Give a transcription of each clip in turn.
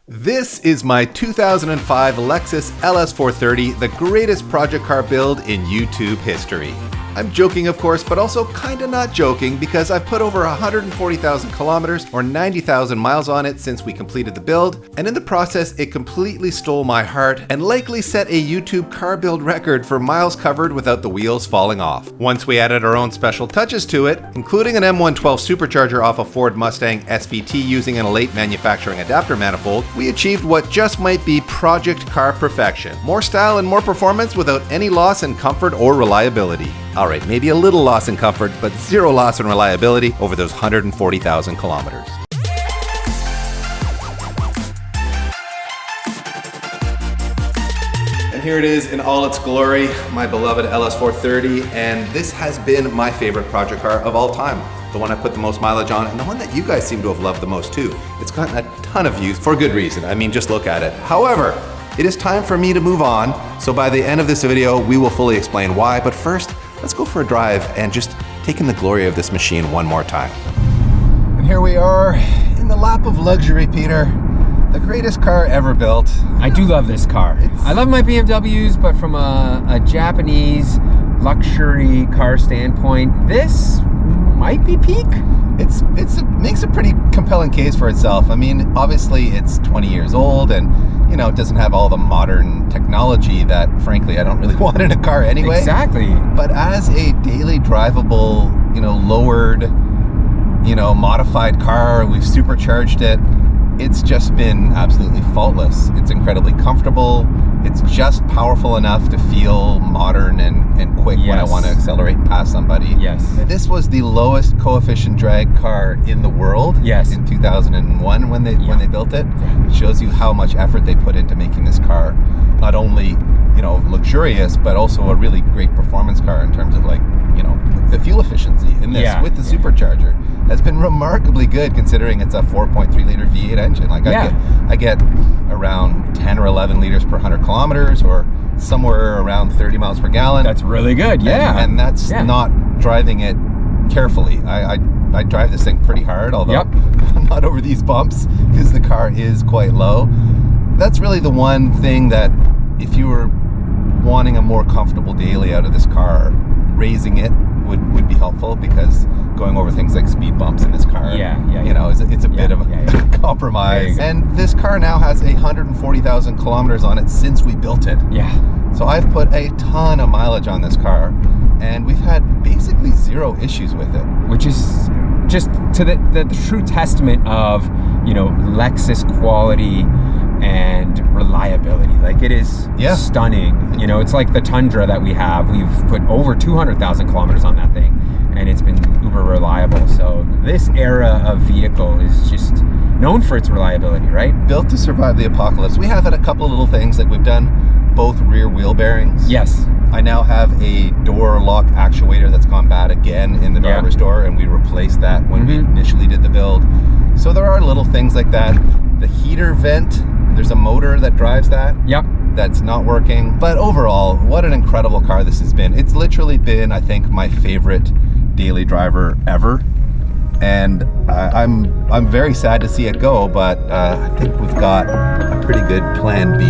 This is my 2005 Lexus LS430, the greatest project car build in YouTube history. I'm joking, of course, but also kinda not joking because I've put over 140,000 kilometers or 90,000 miles on it since we completed the build, and in the process it completely stole my heart and likely set a YouTube car build record for miles covered without the wheels falling off. Once we added our own special touches to it, including an M112 supercharger off a Ford Mustang SVT using an Elate manufacturing adapter manifold, we achieved what just might be project car perfection. More style and more performance without any loss in comfort or reliability. Alright, maybe a little loss in comfort, but zero loss in reliability over those 140,000 kilometers. And here it is in all its glory, my beloved LS430, and this has been my favorite project car of all time. The one I put the most mileage on, and the one that you guys seem to have loved the most too. It's gotten a ton of views for good reason. I mean, just look at it. However, it is time for me to move on, so by the end of this video, we will fully explain why, but first, let's go for a drive and just take in the glory of this machine one more time. And here we are in the lap of luxury, Peter. The greatest car ever built. I do love this car. I love my BMWs, but from a Japanese luxury car standpoint, this might be peak. It makes a pretty compelling case for itself. I mean, obviously it's 20 years old and, you know, it doesn't have all the modern technology that, frankly, I don't really want in a car anyway. Exactly. But as a daily drivable, you know, lowered, you know, modified car, we've supercharged it. It's just been absolutely faultless. It's incredibly comfortable. It's just powerful enough to feel modern and quick when I want to accelerate past somebody. Yes. This was the lowest coefficient drag car in the world. Yes. In 2001 when they built it. Yeah. It shows you how much effort they put into making this car not only, you know, luxurious, but also a really great performance car in terms of, like, you know, the fuel efficiency in this with the supercharger has been remarkably good considering it's a 4.3 liter V8 engine. Like I get around 10 or 11 liters per 100 kilometers or somewhere around 30 miles per gallon. That's really good, and that's not driving it carefully. I drive this thing pretty hard, although not over these bumps because the car is quite low. That's really the one thing that if you were wanting a more comfortable daily out of this car, raising it would be helpful because going over things like speed bumps in this car, you know, it's a bit of a compromise. And this car now has 140,000 kilometers on it since we built it. So I've put a ton of mileage on this car, and we've had basically zero issues with it. Which is just to the true testament of, you know, Lexus quality and reliability. Like, it is stunning. You know, it's like the Tundra that we have. We've put over 200,000 kilometers on that thing, and it's been uber reliable. So this era of vehicle is just known for its reliability, right? Built to survive the apocalypse. We have had a couple of little things, like we've done both rear wheel bearings. Yes. I now have a door lock actuator that's gone bad again in the driver's door, and we replaced that when we initially did the build. So there are little things like that. The heater vent, there's a motor that drives that. That's not working. But overall, what an incredible car this has been. It's literally been, I think, my favorite daily driver ever. And I'm very sad to see it go, but I think we've got a pretty good plan B.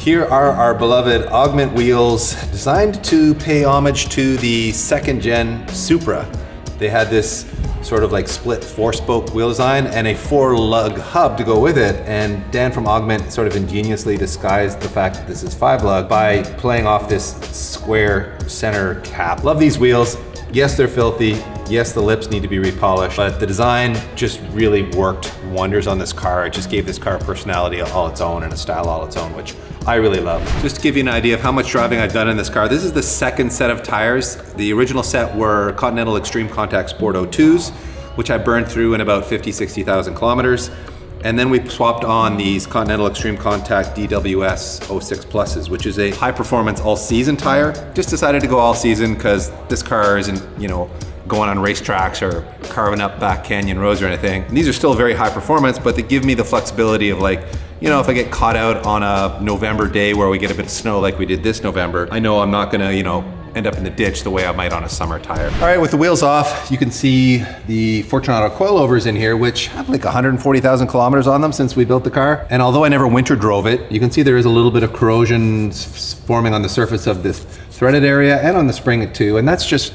Here are our beloved Augment wheels, designed to pay homage to the second gen Supra. They had this sort of like split 4-spoke wheel design and a 4-lug hub to go with it, and Dan from Augment sort of ingeniously disguised the fact that this is 5-lug by playing off this square center cap. Love these wheels. Yes, they're filthy. Yes, the lips need to be repolished, but the design just really worked wonders on this car. It just gave this car a personality all its own and a style all its own, which I really love. Just to give you an idea of how much driving I've done in this car, this is the second set of tires. The original set were Continental Extreme Contact Sport 02s, which I burned through in about 50,000 to 60,000 kilometers. And then we swapped on these Continental Extreme Contact DWS 06 Pluses, which is a high performance all season tire. Just decided to go all season because this car isn't, you know, going on racetracks or carving up back canyon roads or anything. And these are still very high performance, but they give me the flexibility of like, you know, if I get caught out on a November day where we get a bit of snow like we did this November, I know I'm not gonna, you know, end up in the ditch the way I might on a summer tire. All right, with the wheels off, you can see the Fortunato coilovers in here, which have like 140,000 kilometers on them since we built the car. And although I never winter drove it, you can see there is a little bit of corrosion forming on the surface of this threaded area and on the spring too, and that's just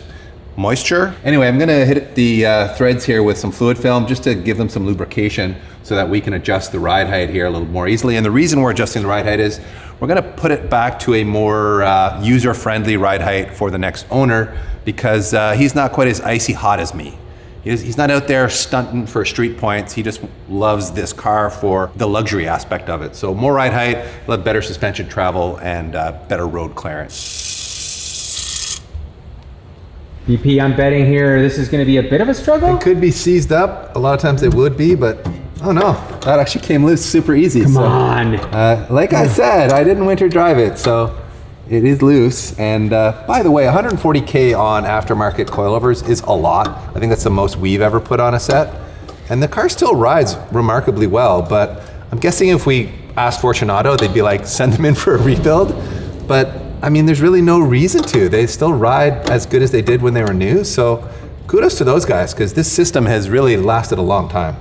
moisture. Anyway, I'm gonna hit the threads here with some fluid film just to give them some lubrication so that we can adjust the ride height here a little more easily. And the reason we're adjusting the ride height is we're gonna put it back to a more user-friendly ride height for the next owner because he's not quite as icy hot as me. He's not out there stunting for street points. He just loves this car for the luxury aspect of it. So more ride height, we'll have better suspension travel and better road clearance. BP, I'm betting here this is going to be a bit of a struggle. It could be seized up. A lot of times it would be, but oh no, that actually came loose super easy. Come on. Like I said, I didn't winter drive it, so it is loose. And by the way, 140K on aftermarket coilovers is a lot. I think that's the most we've ever put on a set. And the car still rides remarkably well, but I'm guessing if we asked Fortunato, they'd be like, send them in for a rebuild. But I mean, there's really no reason to. They still ride as good as they did when they were new. So kudos to those guys, because this system has really lasted a long time.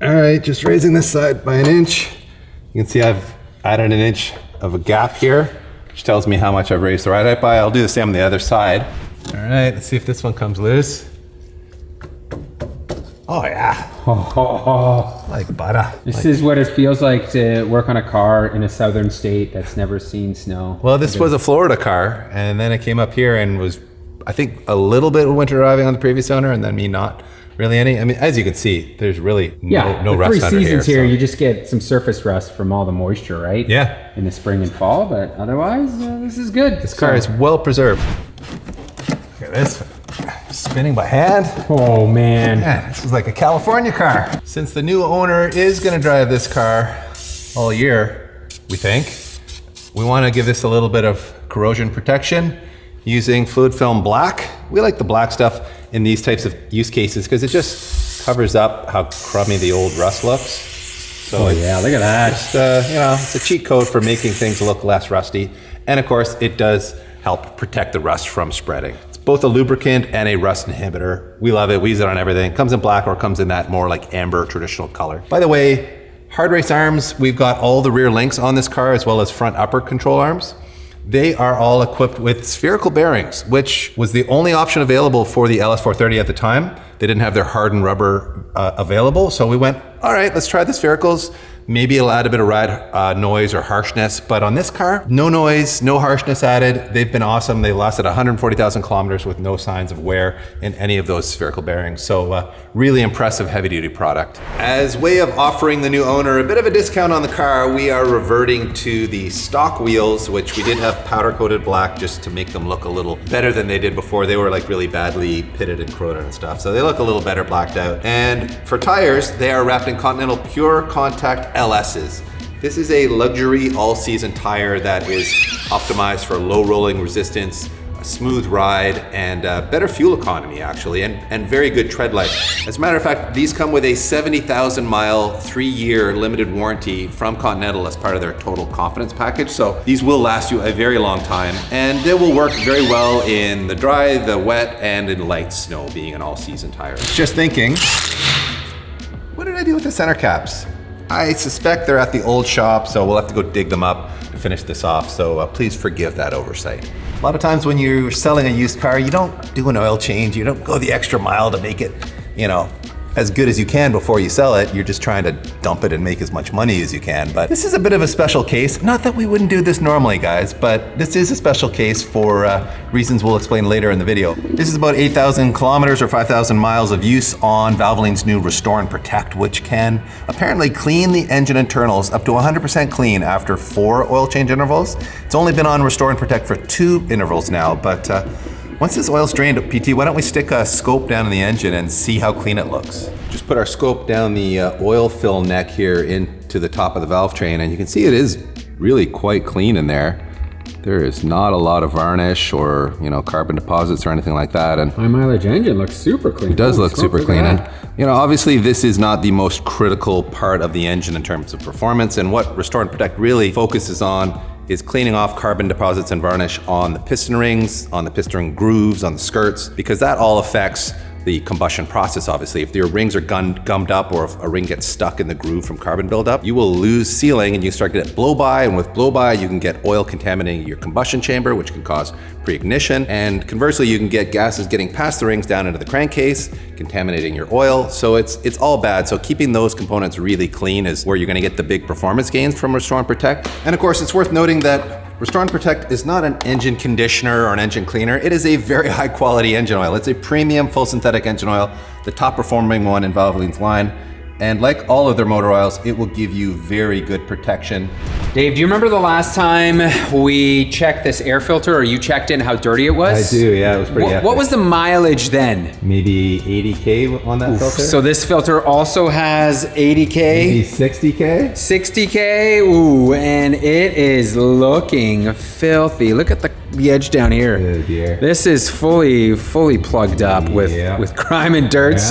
All right, just raising this side by an inch. You can see I've added an inch of a gap here, which tells me how much I've raised the ride height by. I'll do the same on the other side. All right, let's see if this one comes loose. Oh yeah. Like butter. This is what it feels like to work on a car in a southern state that's never seen snow. Well, this was a Florida car, and then it came up here and was, I think, a little bit of winter driving on the previous owner, and then me not really any. I mean, as you can see, there's really no rust under here. 3 seasons here, you just get some surface rust from all the moisture, right? Yeah. In the spring and fall, but otherwise, this is good. This car is well preserved. Look at this. Spinning by hand. Oh man. Man, this is like a California car. Since the new owner is gonna drive this car all year, we think, we wanna give this a little bit of corrosion protection using fluid film black. We like the black stuff in these types of use cases because it just covers up how crummy the old rust looks. So yeah, look at that. Just, you know, it's a cheat code for making things look less rusty. And of course, it does help protect the rust from spreading. Both a lubricant and a rust inhibitor. We love it, we use it on everything. Comes in black or comes in that more like amber traditional color. By the way, hard race arms, we've got all the rear links on this car as well as front upper control arms. They are all equipped with spherical bearings, which was the only option available for the LS430 at the time. They didn't have their hardened rubber available, so we went, all right, let's try the sphericals. Maybe it'll add a bit of ride noise or harshness, but on this car, no noise, no harshness added. They've been awesome. They've lasted 140,000 kilometers with no signs of wear in any of those spherical bearings. So really impressive heavy duty product. As way of offering the new owner a bit of a discount on the car, we are reverting to the stock wheels, which we did have powder coated black just to make them look a little better than they did before. They were like really badly pitted and corroded and stuff. So they look a little better blacked out. And for tires, they are wrapped in Continental Pure Contact LS's. This is a luxury all-season tire that is optimized for low rolling resistance, a smooth ride, and better fuel economy actually, and very good tread life. As a matter of fact, these come with a 70,000 mile, 3-year limited warranty from Continental as part of their total confidence package. So these will last you a very long time, and they will work very well in the dry, the wet, and in light snow, being an all-season tire. Just thinking, what did I do with the center caps? I suspect they're at the old shop, so we'll have to go dig them up to finish this off, so please forgive that oversight. A lot of times when you're selling a used car, you don't do an oil change, you don't go the extra mile to make it, you know, as good as you can before you sell it. You're just trying to dump it and make as much money as you can. But this is a bit of a special case. Not that we wouldn't do this normally, guys, but this is a special case for reasons we'll explain later in the video. This is about 8,000 kilometers or 5,000 miles of use on Valvoline's new Restore and Protect, which can apparently clean the engine internals up to 100% clean after 4 oil change intervals. It's only been on Restore and Protect for 2 intervals now, but Once this oil's drained, PT, why don't we stick a scope down in the engine and see how clean it looks? Just put our scope down the oil fill neck here into the top of the valve train, and you can see it is really quite clean in there. There is not a lot of varnish or, you know, carbon deposits or anything like that. And high mileage engine looks super clean. It does look super clean. And, you know, obviously this is not the most critical part of the engine in terms of performance. And what Restore and Protect really focuses on is cleaning off carbon deposits and varnish on the piston rings, on the piston ring grooves, on the skirts, because that all affects the combustion process, obviously. If your rings are gummed up or if a ring gets stuck in the groove from carbon buildup, you will lose sealing and you start to get blow-by, and with blow-by, you can get oil contaminating your combustion chamber, which can cause pre-ignition, and conversely, you can get gases getting past the rings down into the crankcase, contaminating your oil, so it's all bad. So keeping those components really clean is where you're gonna get the big performance gains from Restore and Protect. And of course, it's worth noting that Restore and Protect is not an engine conditioner or an engine cleaner. It is a very high quality engine oil. It's a premium full synthetic engine oil, the top performing one in Valvoline's line. And like all of their motor oils, it will give you very good protection. Dave, do you remember the last time we checked this air filter, or you checked in how dirty it was? I do, yeah, it was pretty epic. What was the mileage then? Maybe 80K on that filter? So this filter also has 80K? Maybe 60K? 60K, ooh, and it is looking filthy. Look at the edge down here. Oh dear. This is fully plugged up with grime and dirt.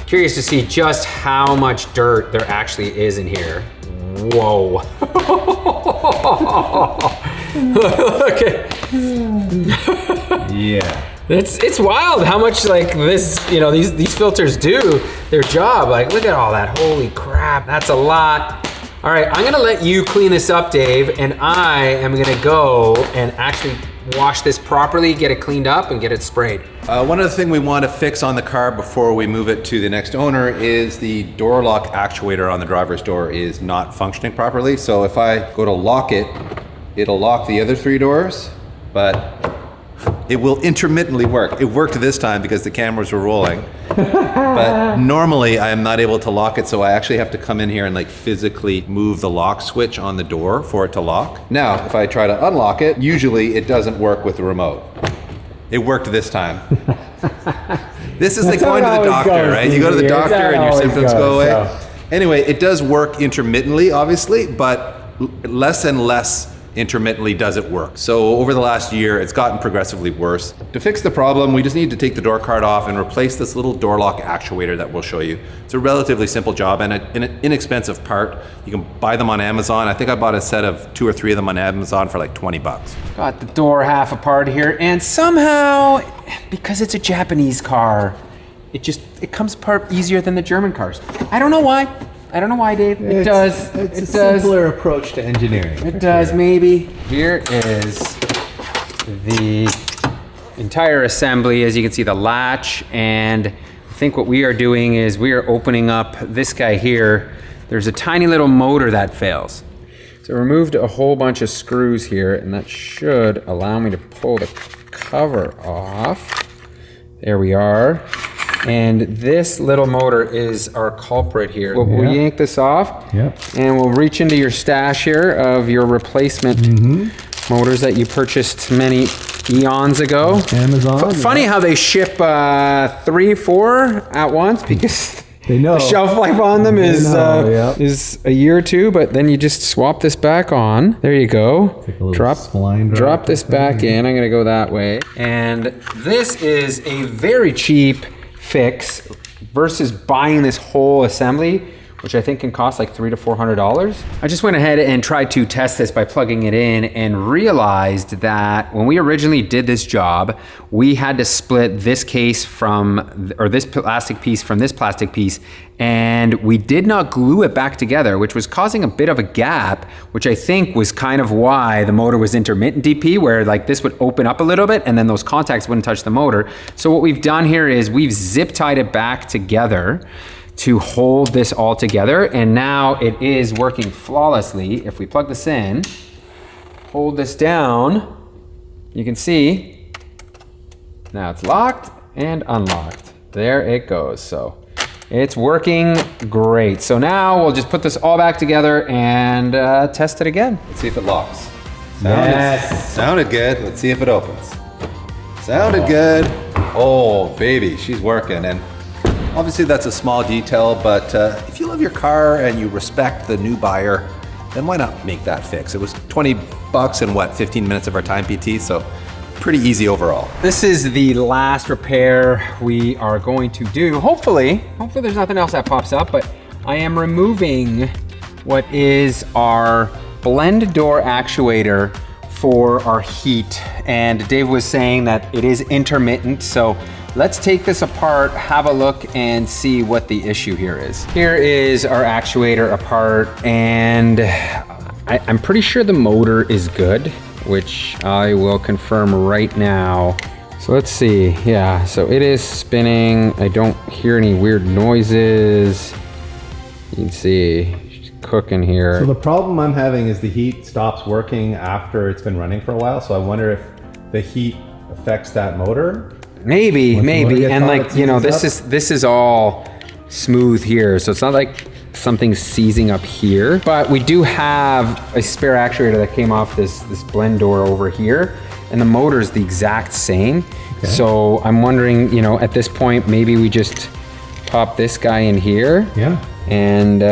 Curious to see just how much dirt there actually is in here. Whoa. Look at, yeah. It's wild how much like this, you know, these filters do their job. Like, look at all that, holy crap, that's a lot. All right, I'm gonna let you clean this up, Dave, and I am gonna go and actually wash this properly, get it cleaned up, and get it sprayed. One other thing we want to fix on the car before we move it to the next owner is the door lock actuator on the driver's door is not functioning properly. So if I go to lock it, it'll lock the other 3 doors, but it will intermittently work. It worked this time because the cameras were rolling. But normally I am not able to lock it, so I actually have to come in here and like physically move the lock switch on the door for it to lock. Now, if I try to unlock it, usually it doesn't work with the remote. It worked this time. This is like going to the doctor, right? You go to the doctor and your symptoms go away. Anyway, it does work intermittently, obviously, but less and less intermittently does it work. So over the last year, it's gotten progressively worse. To fix the problem, we just need to take the door card off and replace this little door lock actuator that we'll show you. It's a relatively simple job and an inexpensive part. You can buy them on Amazon. I think I bought a set of 2 or 3 of them on Amazon for like 20 bucks. Got the door half apart here, and somehow, because it's a Japanese car, it comes apart easier than the German cars. I don't know why. I don't know why, Dave. It does. It's a simpler approach to engineering. It does, maybe. Here is the entire assembly. As you can see, the latch. And I think what we are doing is we are opening up this guy here. There's a tiny little motor that fails. So I removed a whole bunch of screws here, and that should allow me to pull the cover off. There we are. And this little motor is our culprit here. We'll yank this off, and we'll reach into your stash here of your replacement motors that you purchased many eons ago. Amazon. Funny how they ship 3, 4 at once, because they know the shelf life on them is a year or 2, but then you just swap this back on. There you go. Drop this back in. I'm gonna go that way. And this is a very cheap fix versus buying this whole assembly, which I think can cost like $300 to $400. I just went ahead and tried to test this by plugging it in and realized that when we originally did this job, we had to split this case from, or this plastic piece from this plastic piece, and we did not glue it back together, which was causing a bit of a gap, which I think was kind of why the motor was intermittent DP, where like this would open up a little bit and then those contacts wouldn't touch the motor. So what we've done here is we've zip tied it back together to hold this all together, and now it is working flawlessly. If we plug this in, hold this down, you can see now it's locked and unlocked. There it goes. So it's working great. So now we'll just put this all back together and test it again. Let's see if it locks. Yes. Sounded good. Let's see if it opens. Sounded good. Oh, baby, she's working. And obviously that's a small detail, but if you love your car and you respect the new buyer, then why not make that fix? It was 20 bucks and what, 15 minutes of our time PT, so pretty easy overall. This is the last repair we are going to do. Hopefully there's nothing else that pops up, but I am removing what is our blend door actuator for our heat. And Dave was saying that it is intermittent, so let's take this apart, have a look, and see what the issue here is. Here is our actuator apart, and I'm pretty sure the motor is good, which I will confirm right now. So let's see, yeah, so it is spinning. I don't hear any weird noises. You can see, she's cooking here. So the problem I'm having is the heat stops working after it's been running for a while, so I wonder if the heat affects that motor. Maybe, and like, you know, this is all smooth here, so it's not like something's seizing up here, but we do have a spare actuator that came off this blend door over here, and the motor is the exact same. Okay. So I'm wondering, you know, at this point, maybe we just pop this guy in here. Yeah. And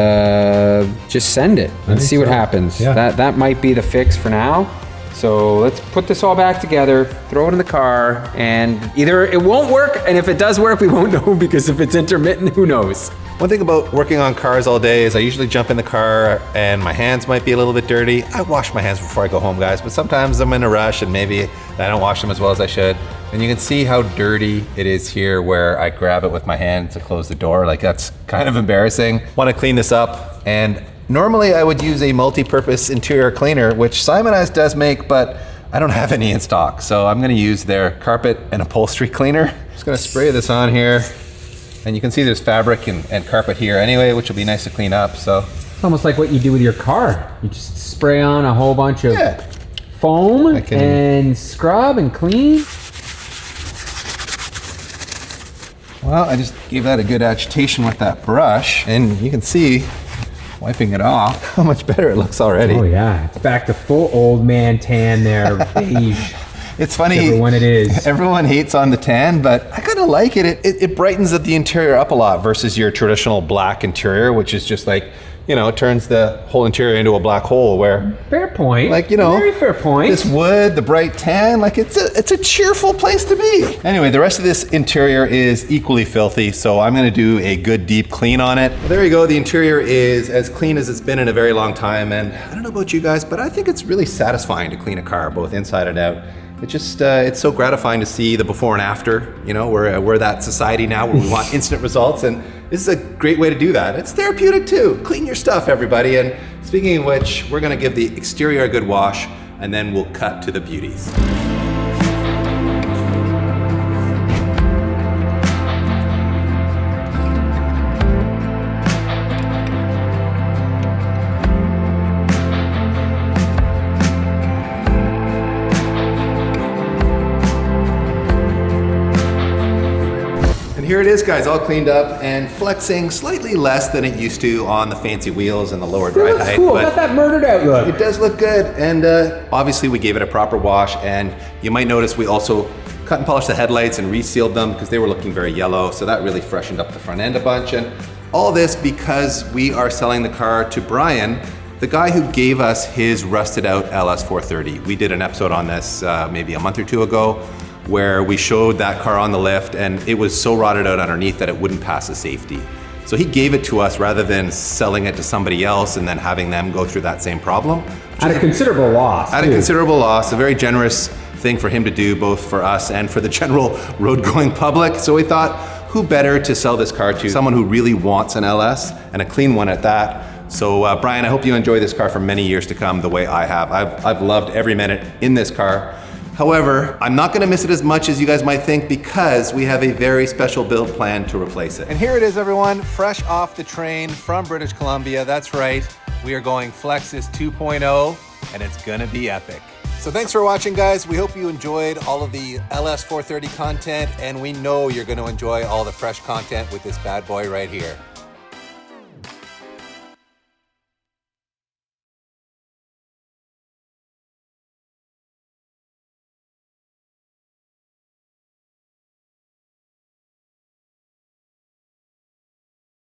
just send it and see what happens. Yeah. That might be the fix for now. So let's put this all back together, throw it in the car, and either it won't work, and if it does work, we won't know, because if it's intermittent, who knows? One thing about working on cars all day is I usually jump in the car and my hands might be a little bit dirty. I wash my hands before I go home, guys, but sometimes I'm in a rush and maybe I don't wash them as well as I should. And you can see how dirty it is here where I grab it with my hand to close the door. Like, that's kind of embarrassing. Want to clean this up, and normally I would use a multi-purpose interior cleaner, which Simonize does make, but I don't have any in stock. So I'm gonna use their carpet and upholstery cleaner. Just gonna spray this on here. And you can see there's fabric and carpet here anyway, which will be nice to clean up, so. It's almost like what you do with your car. You just spray on a whole bunch of foam and scrub and clean. Well, I just gave that a good agitation with that brush, and you can see, wiping it off, how much better it looks already. Oh yeah, it's back to full old man tan there, beige. It's funny, everyone it is. Everyone hates on the tan, but I kind of like it. It brightens the interior up a lot versus your traditional black interior, which is just like, you know, it turns the whole interior into a black hole where... Fair point. Like, you know... Very fair point. This wood, the bright tan, like it's a cheerful place to be. Anyway, the rest of this interior is equally filthy, so I'm gonna do a good deep clean on it. Well, there you go, the interior is as clean as it's been in a very long time, and I don't know about you guys, but I think it's really satisfying to clean a car, both inside and out. It just, it's so gratifying to see the before and after. You know, we're that society now where we want instant results, and this is a great way to do that. It's therapeutic too. Clean your stuff, everybody. And speaking of which, we're gonna give the exterior a good wash, and then we'll cut to the beauties. Here it is, guys, all cleaned up and flexing slightly less than it used to on the fancy wheels and the lower ride height. Cool, got that murdered out look. It does look good, and obviously we gave it a proper wash, and you might notice we also cut and polished the headlights and resealed them because they were looking very yellow, so that really freshened up the front end a bunch. And all this because we are selling the car to Brian, the guy who gave us his rusted out LS430. We did an episode on this maybe a month or two ago, where we showed that car on the lift, and it was so rotted out underneath that it wouldn't pass the safety. So he gave it to us rather than selling it to somebody else and then having them go through that same problem. At a considerable loss. At a considerable loss, a very generous thing for him to do, both for us and for the general road-going public. So we thought, who better to sell this car to? Someone who really wants an LS, and a clean one at that. So Brian, I hope you enjoy this car for many years to come the way I have. I've loved every minute in this car. However, I'm not gonna miss it as much as you guys might think because we have a very special build plan to replace it. And here it is, everyone, fresh off the train from British Columbia. That's right, we are going Flexus 2.0, and it's gonna be epic. So thanks for watching, guys. We hope you enjoyed all of the LS430 content, and we know you're gonna enjoy all the fresh content with this bad boy right here.